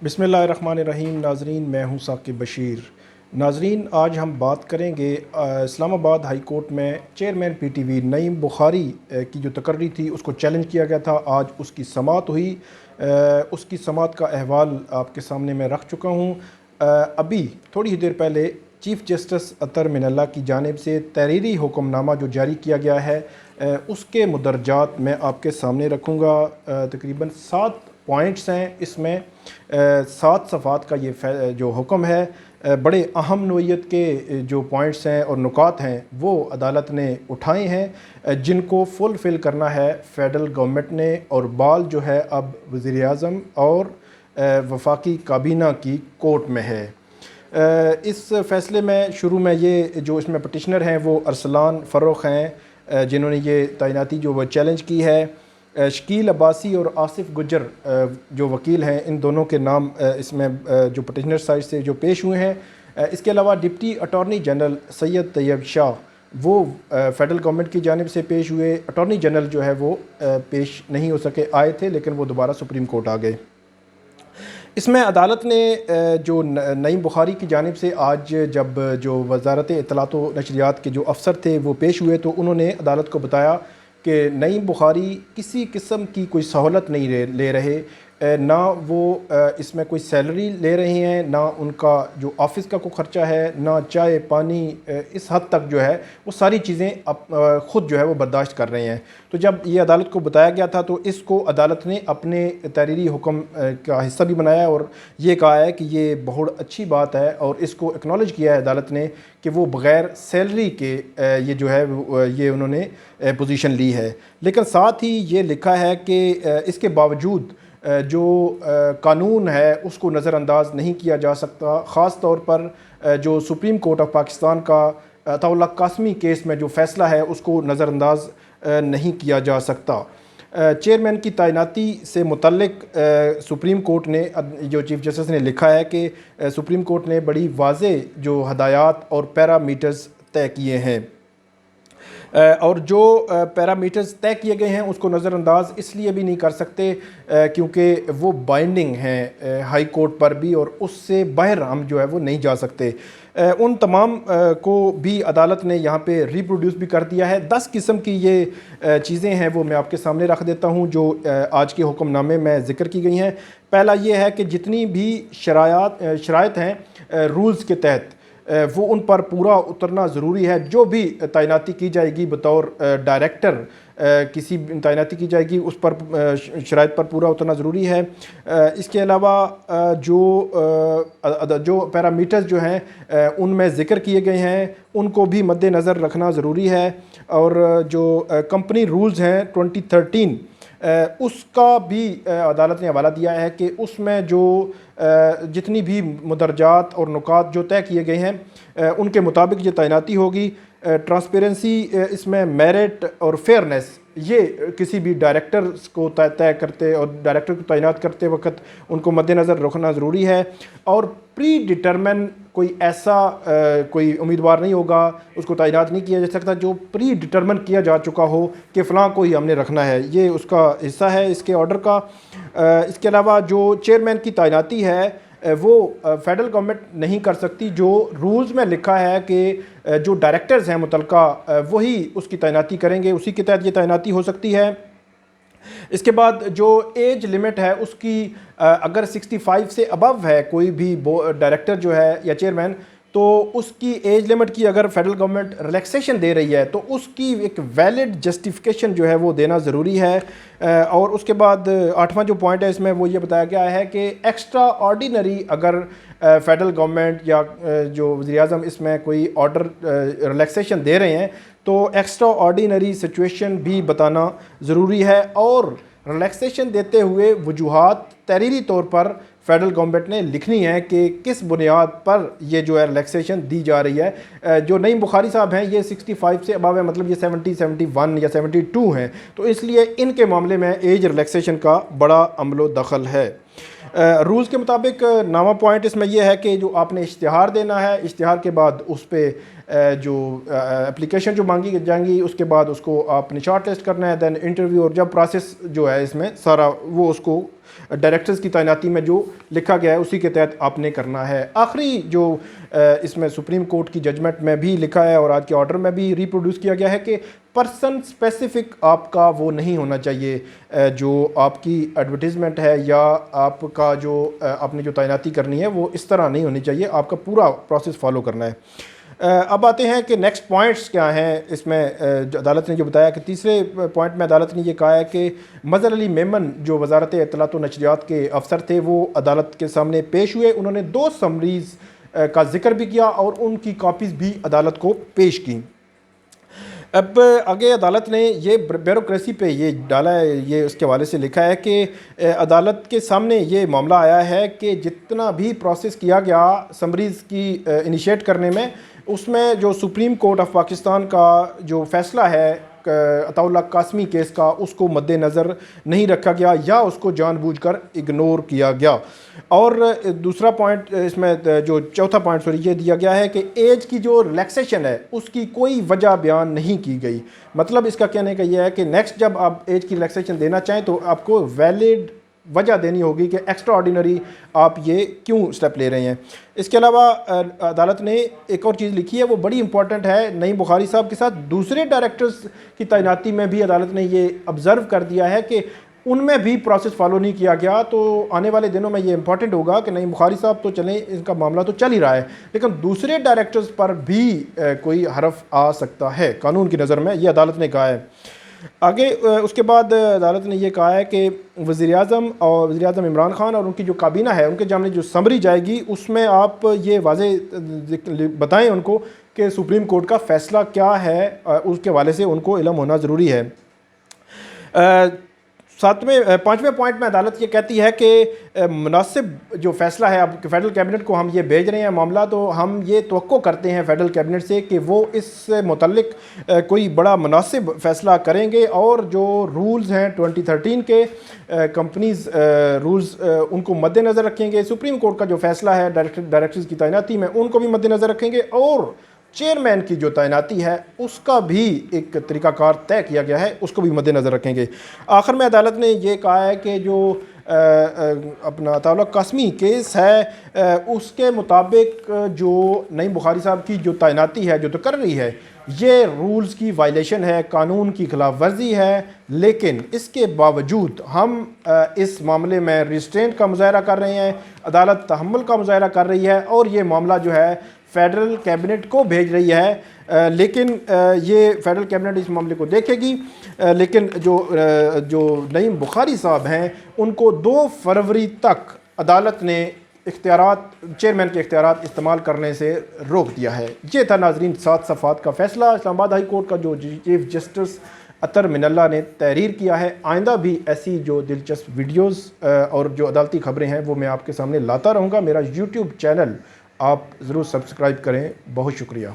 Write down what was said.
بسم اللہ الرحمن الرحیم۔ ناظرین، میں ہوں ثاقب بشیر۔ ناظرین، آج ہم بات کریں گے اسلام آباد ہائی کورٹ میں چیئرمین پی ٹی وی نعیم بخاری کی جو تقرری تھی اس کو چیلنج کیا گیا تھا۔ آج اس کی سماعت ہوئی۔ اس کی سماعت کا احوال آپ کے سامنے میں رکھ چکا ہوں۔ ابھی تھوڑی ہی دیر پہلے چیف جسٹس اطہر من اللہ کی جانب سے تحریری حکم نامہ جو جاری کیا گیا ہے اس کے مدرجات میں آپ کے سامنے رکھوں گا۔ تقریباً 7 پوائنٹس ہیں، اس میں 7 صفحات کا یہ جو حکم ہے، بڑے اہم نوعیت کے جو پوائنٹس ہیں اور نکات ہیں وہ عدالت نے اٹھائے ہیں، جن کو فل کرنا ہے فیڈرل گورنمنٹ نے، اور بال جو ہے اب وزیر اعظم اور وفاقی کابینہ کی کورٹ میں ہے۔ اس فیصلے میں شروع میں یہ جو اس میں پٹیشنر ہیں وہ ارسلان فروخ ہیں، جنہوں نے یہ تعیناتی جو وہ چیلنج کی ہے۔ شکیل عباسی اور آصف گجر جو وکیل ہیں، ان دونوں کے نام اس میں جو پٹیشنر سائڈ سے جو پیش ہوئے ہیں۔ اس کے علاوہ ڈپٹی اٹارنی جنرل سید طیب شاہ وہ فیڈرل گورنمنٹ کی جانب سے پیش ہوئے۔ اٹارنی جنرل جو ہے وہ پیش نہیں ہو سکے، آئے تھے لیکن وہ دوبارہ سپریم کورٹ آ گئے۔ اس میں عدالت نے جو نعیم بخاری کی جانب سے آج جب جو وزارت اطلاعات و نشریات کے جو افسر تھے وہ پیش ہوئے تو انہوں نے عدالت کو بتایا کہ نعیم بخاری کسی قسم کی کوئی سہولت نہیں لے رہے، نہ وہ اس میں کوئی سیلری لے رہے ہیں، نہ ان کا جو آفس کا کوئی خرچہ ہے، نہ چائے پانی، اس حد تک جو ہے وہ ساری چیزیں خود جو ہے وہ برداشت کر رہے ہیں۔ تو جب یہ عدالت کو بتایا گیا تھا تو اس کو عدالت نے اپنے تحریری حکم کا حصہ بھی بنایا اور یہ کہا ہے کہ یہ بہت اچھی بات ہے، اور اس کو اکنالج کیا ہے عدالت نے کہ وہ بغیر سیلری کے یہ جو ہے یہ انہوں نے پوزیشن لی ہے۔ لیکن ساتھ ہی یہ لکھا ہے کہ اس کے باوجود جو قانون ہے اس کو نظر انداز نہیں کیا جا سکتا، خاص طور پر جو سپریم کورٹ آف پاکستان کا عطاء اللہ قاسمی کیس میں جو فیصلہ ہے اس کو نظر انداز نہیں کیا جا سکتا۔ چیئرمین کی تعیناتی سے متعلق سپریم کورٹ نے جو چیف جسٹس نے لکھا ہے کہ سپریم کورٹ نے بڑی واضح جو ہدایات اور پیرامیٹرز طے کیے ہیں، اور جو پیرامیٹرز طے کیے گئے ہیں اس کو نظر انداز اس لیے بھی نہیں کر سکتے کیونکہ وہ بائنڈنگ ہیں ہائی کورٹ پر بھی، اور اس سے باہر ہم جو ہے وہ نہیں جا سکتے۔ ان تمام کو بھی عدالت نے یہاں پہ ریپروڈیوس بھی کر دیا ہے۔ 10 قسم کی یہ چیزیں ہیں وہ میں آپ کے سامنے رکھ دیتا ہوں جو آج کے حکم نامے میں ذکر کی گئی ہیں۔ پہلا یہ ہے کہ جتنی بھی شرائط ہیں رولز کے تحت وہ ان پر پورا اترنا ضروری ہے۔ جو بھی تعیناتی کی جائے گی بطور ڈائریکٹر کسی تعیناتی کی جائے گی اس پر شرائط پر پورا اترنا ضروری ہے۔ اس کے علاوہ جو پیرامیٹرز جو ہیں ان میں ذکر کیے گئے ہیں ان کو بھی مد نظر رکھنا ضروری ہے، اور جو کمپنی رولز ہیں 2013 اس کا بھی عدالت نے حوالہ دیا ہے کہ اس میں جو جتنی بھی مدرجات اور نکات جو طے کیے گئے ہیں ان کے مطابق یہ تعیناتی ہوگی۔ ٹرانسپیرنسی اس میں میرٹ اور فیئرنیس یہ کسی بھی ڈائریکٹرز کو طے کرتے اور ڈائریکٹر کو تعینات کرتے وقت ان کو مد نظر رکھنا ضروری ہے، اور پری ڈٹرمن کوئی ایسا کوئی امیدوار نہیں ہوگا، اس کو تعینات نہیں کیا جا سکتا جو پری ڈٹرمن کیا جا چکا ہو کہ فلاں کو ہی ہم نے رکھنا ہے، یہ اس کا حصہ ہے اس کے آرڈر کا۔ اس کے علاوہ جو چیئرمین کی تعیناتی ہے وہ فیڈرل گورنمنٹ نہیں کر سکتی، جو رولز میں لکھا ہے کہ جو ڈائریکٹرز ہیں متعلقہ وہی اس کی تعیناتی کریں گے، اسی کے تحت یہ تعیناتی ہو سکتی ہے۔ اس کے بعد جو ایج لمٹ ہے اس کی اگر 65 سے ابو ہے کوئی بھی ڈائریکٹر جو ہے یا چیئرمین، تو اس کی ایج لمٹ کی اگر فیڈرل گورنمنٹ ریلیکسیشن دے رہی ہے تو اس کی ایک ویلڈ جسٹیفیکیشن جو ہے وہ دینا ضروری ہے۔ اور اس کے بعد 8واں جو پوائنٹ ہے اس میں وہ یہ بتایا گیا ہے کہ ایکسٹرا آرڈینری اگر فیڈرل گورنمنٹ یا جو وزیر اعظم اس میں کوئی آرڈر ریلیکسیشن دے رہے ہیں تو ایکسٹرا آرڈینری سچویشن بھی بتانا ضروری ہے، اور ریلیکسیشن دیتے ہوئے وجوہات تحریری طور پر فیڈرل گورنمنٹ نے لکھنی ہے کہ کس بنیاد پر یہ جو ہے ریلیکسیشن دی جا رہی ہے۔ جو نعیم بخاری صاحب ہیں یہ 65 سے ابو ہے، مطلب یہ 70 71 یا 72 ہیں، تو اس لیے ان کے معاملے میں ایج ریلیکسیشن کا بڑا عمل و دخل ہے۔ رولز کے مطابق 9واں پوائنٹ اس میں یہ ہے کہ جو آپ نے اشتہار دینا ہے، اشتہار کے بعد اس پہ جو اپلیکیشن جو مانگی جائیں گی اس کے بعد اس کو آپ نے شارٹ لسٹ کرنا ہے، دین انٹرویو، اور جب پروسیس جو ہے اس میں سارا وہ اس کو ڈائریکٹرز کی تعیناتی میں جو لکھا گیا ہے اسی کے تحت آپ نے کرنا ہے۔ آخری جو اس میں سپریم کورٹ کی ججمنٹ میں بھی لکھا ہے اور آج کے آرڈر میں بھی ریپروڈیوس کیا گیا ہے کہ پرسن اسپیسیفک آپ کا وہ نہیں ہونا چاہیے، جو آپ کی ایڈورٹیزمنٹ ہے یا آپ کا جو آپ نے جو تعیناتی کرنی ہے وہ اس طرح نہیں ہونی چاہیے، آپ کا پورا پروسیس فالو کرنا ہے۔ اب آتے ہیں کہ نیکسٹ پوائنٹس کیا ہیں اس میں۔ عدالت نے جو بتایا کہ تیسرے پوائنٹ میں عدالت نے یہ کہا ہے کہ مظہر علی میمن جو وزارت اطلاعات و نشریات کے افسر تھے وہ عدالت کے سامنے پیش ہوئے، انہوں نے 2 سمریز کا ذکر بھی کیا اور ان کی کاپیز بھی عدالت کو پیش کی۔ اب آگے عدالت نے یہ بیوروکریسی پہ یہ ڈالا ہے، یہ اس کے حوالے سے لکھا ہے کہ عدالت کے سامنے یہ معاملہ آیا ہے کہ جتنا بھی پروسیس کیا گیا سمریز کی انیشیٹ کرنے میں، اس میں جو سپریم کورٹ آف پاکستان کا جو فیصلہ ہے عطاء اللہ قاسمی کیس کا، اس کو مد نظر نہیں رکھا گیا یا اس کو جان بوجھ کر اگنور کیا گیا۔ اور دوسرا پوائنٹ اس میں جو چوتھا پوائنٹ یہ دیا گیا ہے کہ ایج کی جو ریلیکسیشن ہے اس کی کوئی وجہ بیان نہیں کی گئی۔ مطلب اس کا کہنے کا یہ ہے کہ نیکسٹ جب آپ ایج کی ریلیکسیشن دینا چاہیں تو آپ کو ویلڈ وجہ دینی ہوگی کہ ایکسٹرا آرڈینری آپ یہ کیوں سٹیپ لے رہے ہیں۔ اس کے علاوہ عدالت نے ایک اور چیز لکھی ہے، وہ بڑی امپورٹنٹ ہے، نعیم بخاری صاحب کے ساتھ دوسرے ڈائریکٹرز کی تعیناتی میں بھی عدالت نے یہ آبزرو کر دیا ہے کہ ان میں بھی پروسیس فالو نہیں کیا گیا۔ تو آنے والے دنوں میں یہ امپورٹنٹ ہوگا کہ نعیم بخاری صاحب تو چلیں، ان کا معاملہ تو چل ہی رہا ہے، لیکن دوسرے ڈائریکٹرز پر بھی کوئی حرف آ سکتا ہے قانون کی نظر میں، یہ عدالت نے کہا ہے۔ آگے اس کے بعد عدالت نے یہ کہا ہے کہ وزیراعظم عمران خان اور ان کی جو کابینہ ہے، ان کے سامنے جو سمری جائے گی اس میں آپ یہ واضح بتائیں ان کو کہ سپریم کورٹ کا فیصلہ کیا ہے، اس کے حوالے سے ان کو علم ہونا ضروری ہے۔ پانچویں پوائنٹ میں عدالت یہ کہتی ہے کہ مناسب جو فیصلہ ہے، اب فیڈرل کیبنٹ کو ہم یہ بھیج رہے ہیں معاملہ، تو ہم یہ توقع کرتے ہیں فیڈرل کیبنٹ سے کہ وہ اس سے متعلق کوئی بڑا مناسب فیصلہ کریں گے، اور جو رولز ہیں 2013 کے کمپنیز رولز ان کو مد نظر رکھیں گے، سپریم کورٹ کا جو فیصلہ ہے ڈائریکٹرز کی تعیناتی میں ان کو بھی مد نظر رکھیں گے، اور چیئرمین کی جو تعیناتی ہے اس کا بھی ایک طریقہ کار طے کیا گیا ہے، اس کو بھی مد نظر رکھیں گے۔ آخر میں عدالت نے یہ کہا ہے کہ جو اپنا عطاء اللہ قاسمی کیس ہے اس کے مطابق جو نعیم بخاری صاحب کی جو تعیناتی ہے، جو تقرری ہے، یہ رولز کی وائلیشن ہے، قانون کی خلاف ورزی ہے، لیکن اس کے باوجود ہم اس معاملے میں ریسٹرینٹ کا مظاہرہ کر رہے ہیں، عدالت تحمل کا مظاہرہ کر رہی ہے، اور یہ معاملہ جو ہے فیڈرل کیبنٹ کو بھیج رہی ہے، لیکن یہ فیڈرل کیبنٹ اس معاملے کو دیکھے گی، لیکن جو نعیم بخاری صاحب ہیں ان کو 2 فروری تک عدالت نے چیئرمین کے اختیارات استعمال کرنے سے روک دیا ہے۔ یہ تھا ناظرین 7 صفحات کا فیصلہ اسلام آباد ہائی کورٹ کا جو چیف جسٹس اطہر من اللہ نے تحریر کیا ہے۔ آئندہ بھی ایسی جو دلچسپ ویڈیوز اور جو عدالتی خبریں ہیں وہ میں آپ کے سامنے لاتا رہوں گا۔ میرا یوٹیوب چینل آپ ضرور سبسکرائب کریں۔ بہت شکریہ۔